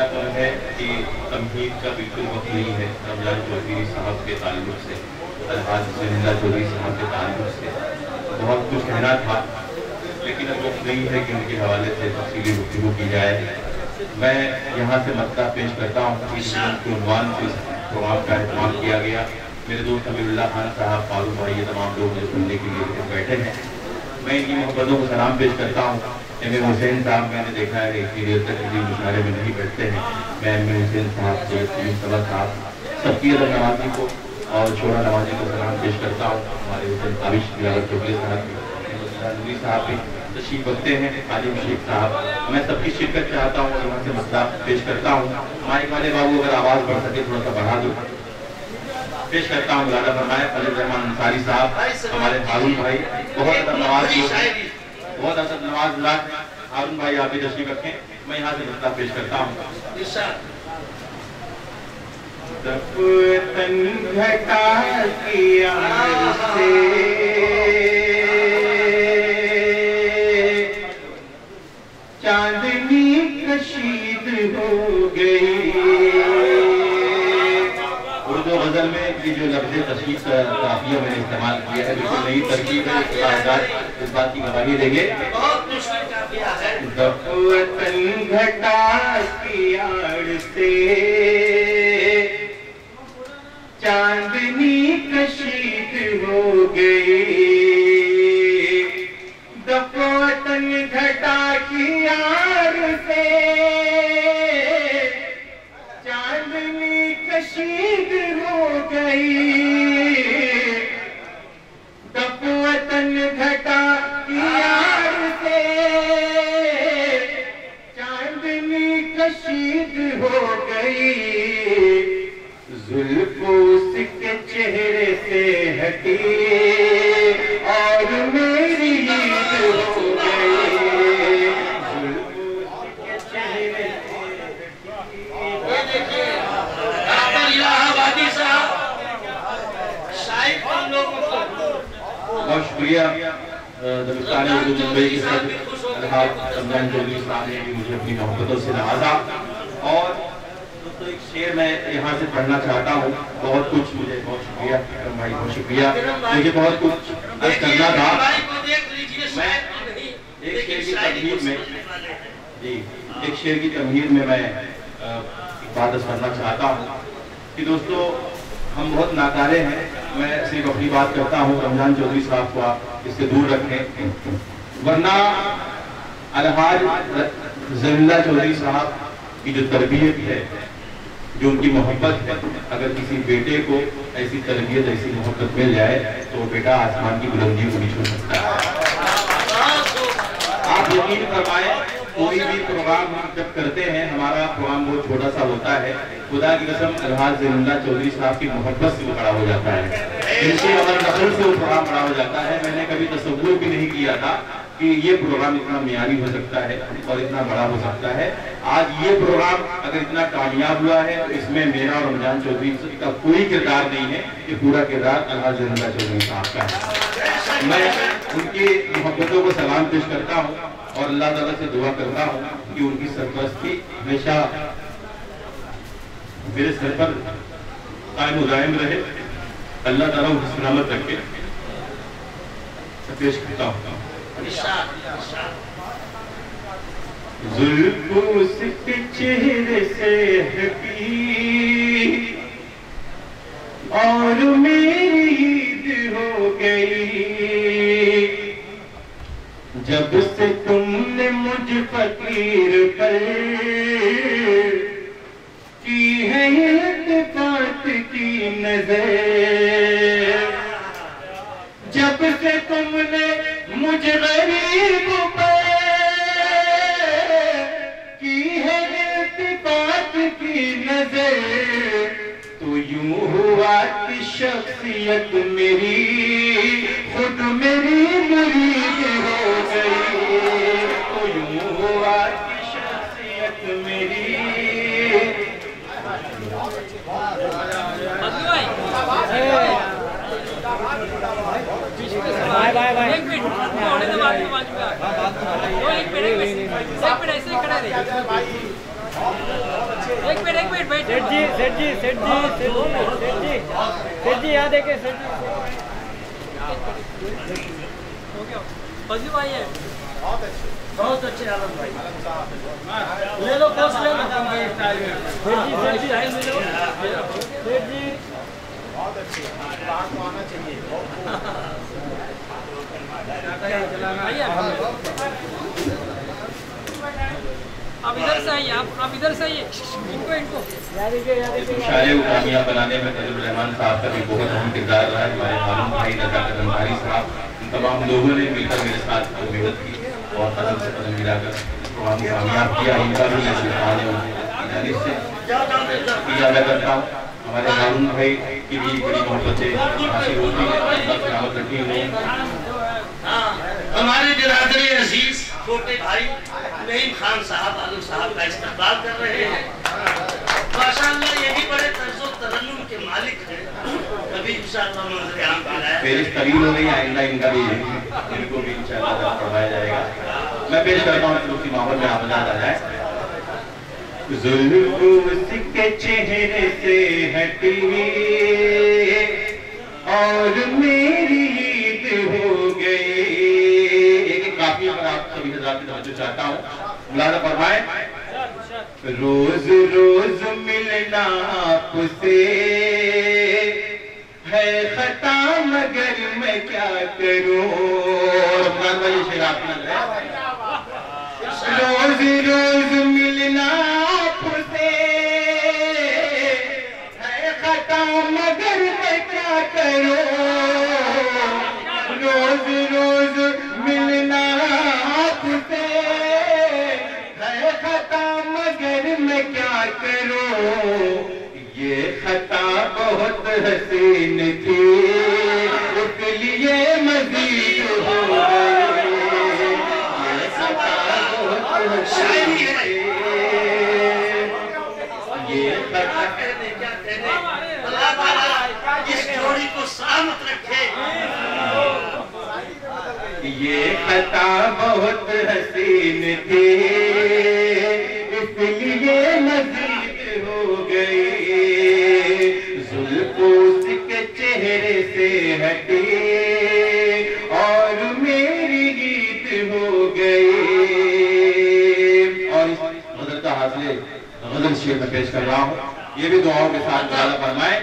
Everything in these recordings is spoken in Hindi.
कहना तो है कि तमहीद का बिल्कुल वक्त नहीं है। रमजान चौधरी साहब के ताल्लुक से, अलहाज जलीला चौधरी साहब के ताल्लुक से बहुत कुछ कहना था, लेकिन अब वक्त नहीं है कि उनके हवाले से तफसीली गुफ्तगू की जाए। मैं यहाँ से मसला पेश करता हूँ। इस उन्वान से प्रोग्राम का इस्तेमाल किया गया। मेरे दोस्त अमीरुल्लाह खान साहब, फारूक भाई, ये तमाम लोग मुझे सुनने के लिए बैठे हैं। मैं इनकी मोहब्बतों को सलाम पेश करता हूँ। एम ए हुसैन साहब, मैंने देखा है इतनी देर तक किसी मुशारे में नहीं बैठते हैं। मैं एम ए हुसैन साहब, सैयद साहब, सबकी अदर नवाजी को और छोरा नवाजी को सलाम पेश करता हूँ। हमारे हुसैन आबिश बिलावल चौधरी साहब भी तशरीफ रखते हैं, आलिम शेख साहब। मैं सबकी शिरकत चाहता हूँ और यहाँ से मसला पेश करता हूँ। माइक वाले बाबू अगर आवाज़ बढ़ सके थोड़ा सा बढ़ा दो। पेश करता हूँ मुलादा फरमाए फजल रहमान अंसारी साहब, हमारे हारून भाई, बहुत अदब नवाज हारून भाई, आप भी तशरीफ रखें। मैं यहाँ से मसला पेश करता हूँ। चांदनी कशीद हो गई। उर्दू गजल में ये जो लफ्ज़ तशरीफ काफिया मैंने इस्तेमाल किया है, बिल्कुल नई तरकीब है। इस बात की गवाही देंगे। वतन घटा की आड़ से चांदनी कशीद हो गई। वतन घटा की आड़ से चांदनी कशीद हो गई। वतन घटा की आड़ से चांदनी कशीद हो गई। जुल्फों उसके चेहरे से हटी और मेरी ईद हो गई। जुल्फों उसके चेहरे बहुत शुक्रिया मुंबई के सदर अलहाज रमजान चौधरी साहब ने भी मुझे अपनी मोहब्बतों से नवाजा। और दोस्तों एक शेर मैं यहाँ से पढ़ना चाहता हूँ। बहुत कुछ मुझे, बहुत शुक्रिया भाई, बहुत शुक्रिया। मुझे बहुत कुछ करना था। मैं एक शेर की तमहीद में एक शेर की तमहीद में मैं इबादत करना चाहता हूँ कि दोस्तों हम बहुत नाकारे हैं। मैं सिर्फ अपनी बात करता हूँ। रमजान चौधरी साहब को आप इससे दूर रखें, वरना अलहाज जलीला चौधरी साहब की जो तरबियत है, जो उनकी मोहब्बत है, अगर किसी बेटे को ऐसी तरबियत, ऐसी मोहब्बत मिल जाए तो वो बेटा आसमान की बुलंदियों को नहीं छू सकता है। आप यकीन फरमाएं, कोई भी प्रोग्राम हम जब करते हैं, हमारा प्रोग्राम बहुत छोटा सा होता है, खुदा की कसम अलहाज जलीला चौधरी साहब की मोहब्बत से वो बड़ा हो जाता है, इनके अमल नकल से वो प्रोग्राम बड़ा हो जाता है। मैंने कभी तसव्वुर भी नहीं किया था कि ये प्रोग्राम इतना मियारी हो सकता है और इतना बड़ा हो सकता है। आज ये प्रोग्राम अगर इतना कामयाब हुआ है तो इसमें मेरा और रमजान चौधरी का कोई किरदार नहीं है, ये पूरा किरदार अलहाज जलीला चौधरी साहब का है। मैं उनकी मोहब्बतों को सलाम पेश करता हूँ और अल्लाह ताला से दुआ करता हूँ कि उनकी सरपरस्ती हमेशा मेरे सर पर कायम दायम रहे। अल्लाह ताला उनको सलामत रखे। पेश करता हूँ। जुल्फों उसके चेहरे से हटी और मेरी ईद हो गई। जब से तुमने मुझ फकीर पर की है इत्तेफाक की नजर, जब से तुमने मुझ गरीब पर की है इत्तेफाक की नजर, तो यूं हुआ कि शख्सियत मेरी खुद मेरी मुरीद हो गई। तो यूं हुआ कि शख्सियत मेरी ऐसे ही खड़ा रहे। सेठ जी यहाँ देखे सेठ जी भाई है बहुत अच्छे आलम भाई ले लो पोस्ट ले लो सेठ जी बहुत अच्छी बात तो आना चाहिए आप इधर से आइए आप इधर से आइए इनको शायरी को कामयाब बनाने में तजुल रहमान साहब का भी बहुत अहम किरदार रहा है। हमारे मालूम भाई नज़ाकत अंसारी साहब इन तमाम लोगों ने मिलकर मेरे साथ मेहनत की और कदम से कदम मिलाकर प्रोग्राम कामयाब किया। इनका भी मैं अदा करता हूँ। हमारे मालूम भाई की भी बड़ी मोहब्बत हासिल होती है। हमारे बिरादरी अजीज छोटे भाई नईम खान साहब आलम साहब का इस्तकबाल कर रहे हैं। माशाअल्लाह ये भी बड़े तर्ज़ो तरन्नुम के मालिक हैं। कभी इंशाअल्लाह मंज़र आम पे लाया पेश करीब हो गई आइंदा इनका भी इनको भी इंशाअल्लाह पढ़ाया जाएगा। मैं पेश करता हूँ उसी माहौल में आप आ जाए। जुल्फ़ के चेहरे से हटी और मेरी ईद हो गई। काफी अगर आप सभी हज़रात की तवज्जो चाहता हूँ, मुलाज़ा फरमाए। रोज रोज मिलना आपसे है खता मगर मैं क्या करूं। रोज रोज मिलना आपसे है खता मगर मैं क्या करूं। रोज रोज मिलना आपसे है खता मगर मैं क्या करूं। ये खता बहुत हसीन थी इसलिए मजीद हो गई। ये खता बहुत हसीन थी ये खता क्या कहने अल्लाह ताला इस जोड़ी को सलामत रखे। ये खता बहुत हसीन थी इसलिए मजीद हो गई। जुल्फ़ के चेहरे से हटी और मेरी गीत हो गई। और इस गज़ल का हासिल गज़ल शेर में पेश कर रहा हूँ। ये भी दुआओं के साथ ज़्यादा फरमाए।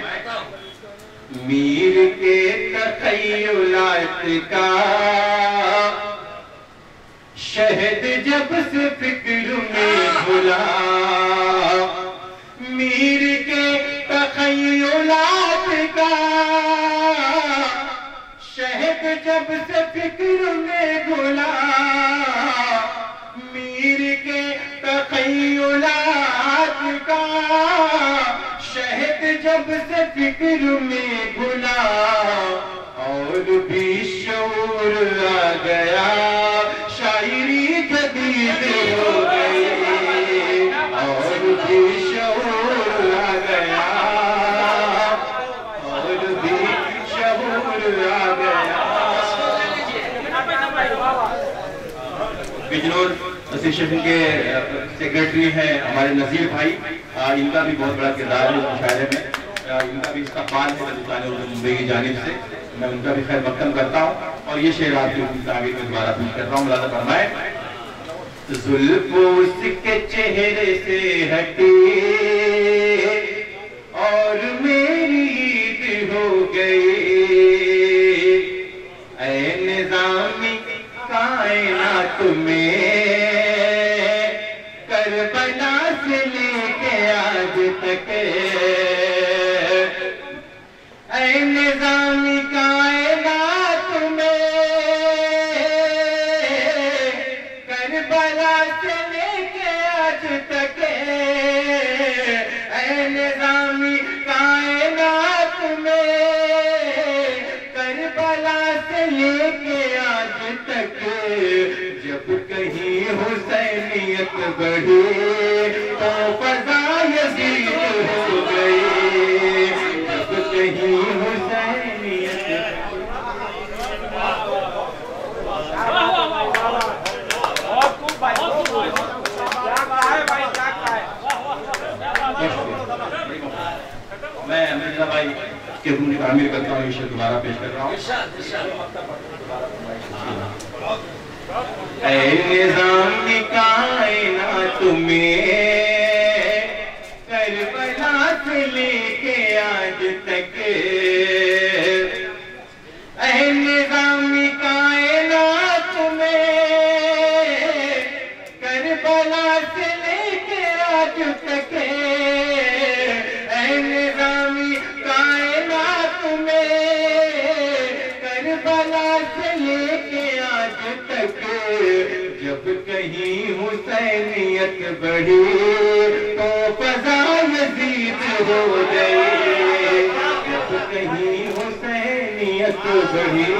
मीर के तख़य्युलात का शहद जब से फिक्र में घुला। मीर के तख़य्युलात का शहद जब से फिक्र में घुला। मीर के तख़य्युलात का शहद जब से फिक्र में घुला। और भी शऊर आ गया शायरी जदीद हो गई। और भी शऊर आ गया और भी शऊर आ गया। बिजनौर एसोसिएशन के सेक्रेटरी हैं हमारे नज़ीर भाई। इनका भी बहुत बड़ा किरदार है इस मुशायरे में। इनका भी इस्तक़बाल है मुंबई की जानिब से। मैं उनका भी खैर मक़दम करता हूँ। और ये शेर आपकी तारीफ में दोबारा पेश कर रहा हूँ। मुलाज़ा फरमाए। जुल्फ़ के चेहरे से हटी और मेरी ईद हो गई। ऐ निज़ामी कायनात में करबला से लेके आज तक। ऐ निज़ामी कायनात में करबला से लेके आज तक। ऐ निज़ामी कायनात में करबला से लेके आज तक। जब कहीं हुसैनियत बढ़ी तो फ़ज़ा यज़ीद हो गई। जब कहीं हुसैनियत रजा भाई के रूम में तामीर करता हूँ, शेर दोबारा पेश कर रहा हूँ। ऐ निज़ाम कायनात में करबला से लेके आज तक, ऐ निज़ाम कायनात में करबला से लेके आज तक, ऐ निज़ाम कायनात में करबला से लेके आज तक, जब कहीं हुसैनियत बढ़ी तो फज़ा यज़ीद हो गई, जब कहीं हुसैनियत बढ़ी